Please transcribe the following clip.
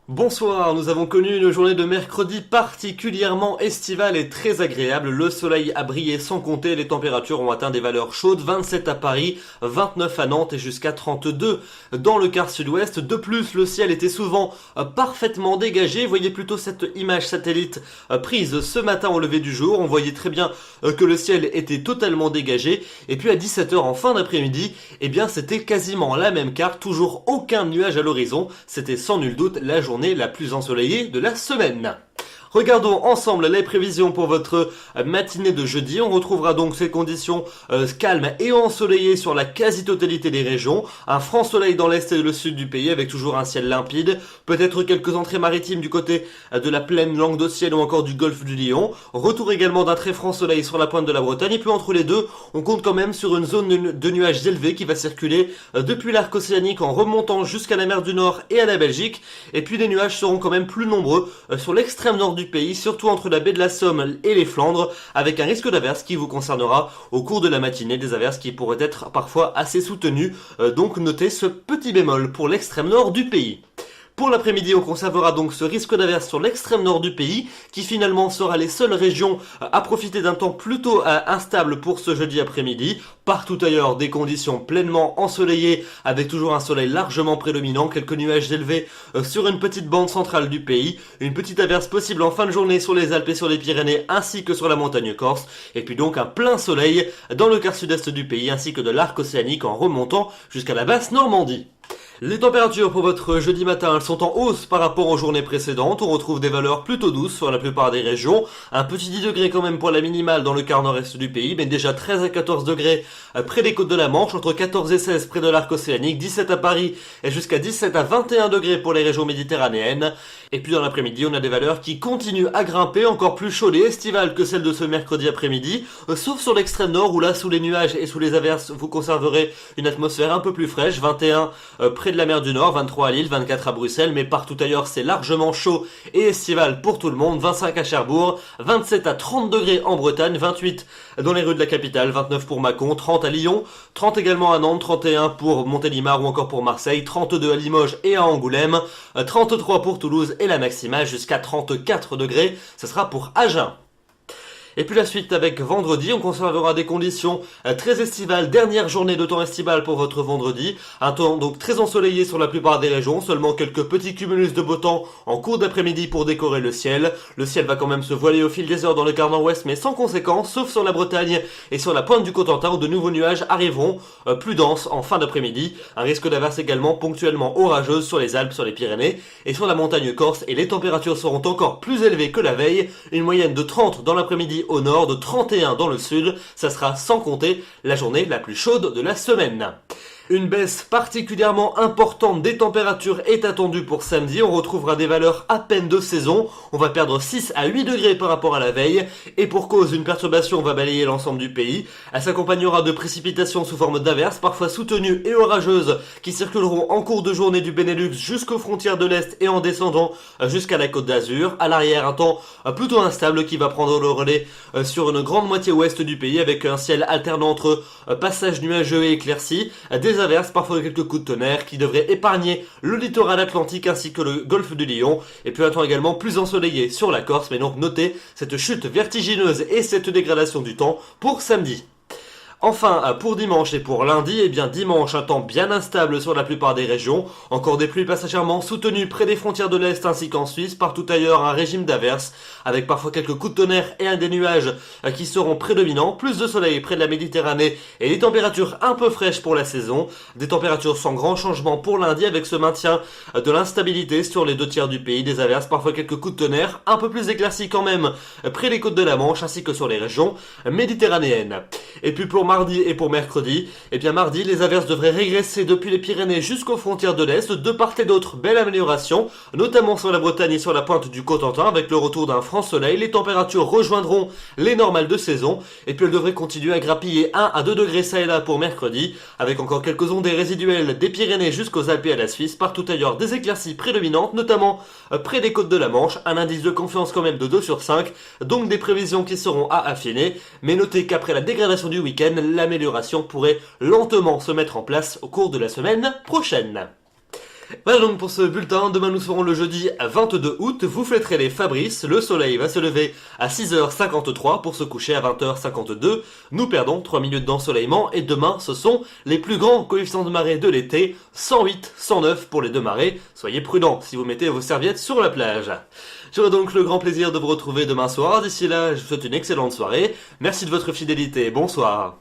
Bonsoir, nous avons connu une journée de mercredi particulièrement estivale et très agréable. Le soleil a brillé sans compter, les températures ont atteint des valeurs chaudes, 27 à Paris, 29 à Nantes et jusqu'à 32 dans le quart sud-ouest. De plus, le ciel était souvent parfaitement dégagé. Voyez plutôt cette image satellite prise ce matin au lever du jour. On voyait très bien que le ciel était totalement dégagé. Et puis à 17h en fin d'après-midi, eh bien c'était quasiment la même carte, toujours aucun nuage à l'horizon. C'était sans nul doute la journée la plus ensoleillée de la semaine. Regardons ensemble les prévisions pour votre matinée de jeudi. On retrouvera donc ces conditions calmes et ensoleillées sur la quasi-totalité des régions. Un franc soleil dans l'est et le sud du pays avec toujours un ciel limpide. Peut-être quelques entrées maritimes du côté de la plaine languedocienne ou encore du golfe du Lion. Retour également d'un très franc soleil sur la pointe de la Bretagne. Et puis entre les deux, on compte quand même sur une zone de nuages élevés qui va circuler depuis l'arc océanique en remontant jusqu'à la mer du Nord et à la Belgique. Et puis les nuages seront quand même plus nombreux sur l'extrême nord du pays, surtout entre la baie de la Somme et les Flandres, avec un risque d'averse qui vous concernera au cours de la matinée, des averses qui pourraient être parfois assez soutenues, donc notez ce petit bémol pour l'extrême nord du pays. Pour l'après-midi, on conservera donc ce risque d'averse sur l'extrême nord du pays, qui finalement sera les seules régions à profiter d'un temps plutôt instable pour ce jeudi après-midi. Partout ailleurs, des conditions pleinement ensoleillées, avec toujours un soleil largement prédominant, quelques nuages élevés sur une petite bande centrale du pays, une petite averse possible en fin de journée sur les Alpes et sur les Pyrénées, ainsi que sur la montagne corse, et puis donc un plein soleil dans le quart sud-est du pays, ainsi que de l'arc océanique en remontant jusqu'à la basse Normandie. Les températures pour votre jeudi matin, elles sont en hausse par rapport aux journées précédentes. On retrouve des valeurs plutôt douces sur la plupart des régions. Un petit 10 degrés quand même pour la minimale dans le quart nord-est du pays, mais déjà 13 à 14 degrés près des côtes de la Manche, entre 14 et 16 près de l'arc océanique, 17 à Paris et jusqu'à 17 à 21 degrés pour les régions méditerranéennes. Et puis dans l'après-midi, on a des valeurs qui continuent à grimper, encore plus chaudes et estivales que celles de ce mercredi après-midi, sauf sur l'extrême nord où là, sous les nuages et sous les averses, vous conserverez une atmosphère un peu plus fraîche, 21 près de la mer du Nord, 23 à Lille, 24 à Bruxelles, mais partout ailleurs c'est largement chaud et estival pour tout le monde, 25 à Cherbourg, 27 à 30 degrés en Bretagne, 28 dans les rues de la capitale, 29 pour Mâcon, 30 à Lyon, 30 également à Nantes, 31 pour Montélimar ou encore pour Marseille, 32 à Limoges et à Angoulême, 33 pour Toulouse et la maximale jusqu'à 34 degrés, ce sera pour Agen. Et puis la suite avec vendredi, on conservera des conditions très estivales, dernière journée de temps estival pour votre vendredi, un temps donc très ensoleillé sur la plupart des régions, seulement quelques petits cumulus de beau temps en cours d'après-midi pour décorer le ciel. Le ciel va quand même se voiler au fil des heures dans le quart nord-ouest, mais sans conséquence, sauf sur la Bretagne et sur la pointe du Cotentin où de nouveaux nuages arriveront, plus denses en fin d'après-midi. Un risque d'averse également ponctuellement orageuse sur les Alpes, sur les Pyrénées et sur la montagne corse, et les températures seront encore plus élevées que la veille, une moyenne de 30 dans l'après-midi au nord, de 31 dans le sud, ça sera sans compter la journée la plus chaude de la semaine. Une baisse particulièrement importante des températures est attendue pour samedi. On retrouvera des valeurs à peine de saison. On va perdre 6 à 8 degrés par rapport à la veille. Et pour cause, une perturbation va balayer l'ensemble du pays. Elle s'accompagnera de précipitations sous forme d'averses, parfois soutenues et orageuses, qui circuleront en cours de journée du Benelux jusqu'aux frontières de l'Est et en descendant jusqu'à la Côte d'Azur. À l'arrière, un temps plutôt instable qui va prendre le relais sur une grande moitié ouest du pays, avec un ciel alternant entre passages nuageux et éclaircis, des averses, parfois quelques coups de tonnerre qui devraient épargner le littoral atlantique ainsi que le golfe du Lion, et puis un temps également plus ensoleillé sur la Corse, mais donc notez cette chute vertigineuse et cette dégradation du temps pour samedi. Enfin, pour dimanche et pour lundi, eh bien dimanche, un temps bien instable sur la plupart des régions, encore des pluies passagèrement soutenues près des frontières de l'Est ainsi qu'en Suisse, partout ailleurs un régime d'averses, avec parfois quelques coups de tonnerre et des nuages qui seront prédominants, plus de soleil près de la Méditerranée et des températures un peu fraîches pour la saison, des températures sans grand changement pour lundi avec ce maintien de l'instabilité sur les 2 tiers du pays, des averses, parfois quelques coups de tonnerre, un peu plus éclaircis quand même près des côtes de la Manche ainsi que sur les régions méditerranéennes. Et puis pour mardi et pour mercredi, eh bien mardi, les averses devraient régresser depuis les Pyrénées jusqu'aux frontières de l'Est. De part et d'autre, belle amélioration, notamment sur la Bretagne et sur la pointe du Cotentin, avec le retour d'un franc soleil. Les températures rejoindront les normales de saison, et puis elles devraient continuer à grappiller 1 à 2 degrés ça et là pour mercredi, avec encore quelques ondées résiduelles des Pyrénées jusqu'aux Alpes et à la Suisse. Partout ailleurs, des éclaircies prédominantes, notamment près des côtes de la Manche, un indice de confiance quand même de 2 sur 5, donc des prévisions qui seront à affiner, mais notez qu'après la dégradation du week-end, l'amélioration pourrait lentement se mettre en place au cours de la semaine prochaine. Voilà donc pour ce bulletin. Demain nous serons le jeudi 22 août, vous fêterez les Fabrice, le soleil va se lever à 6h53 pour se coucher à 20h52, nous perdons 3 minutes d'ensoleillement et demain ce sont les plus grands coefficients de marée de l'été, 108, 109 pour les deux marées, soyez prudents si vous mettez vos serviettes sur la plage. J'aurai donc le grand plaisir de vous retrouver demain soir, d'ici là je vous souhaite une excellente soirée, merci de votre fidélité, bonsoir.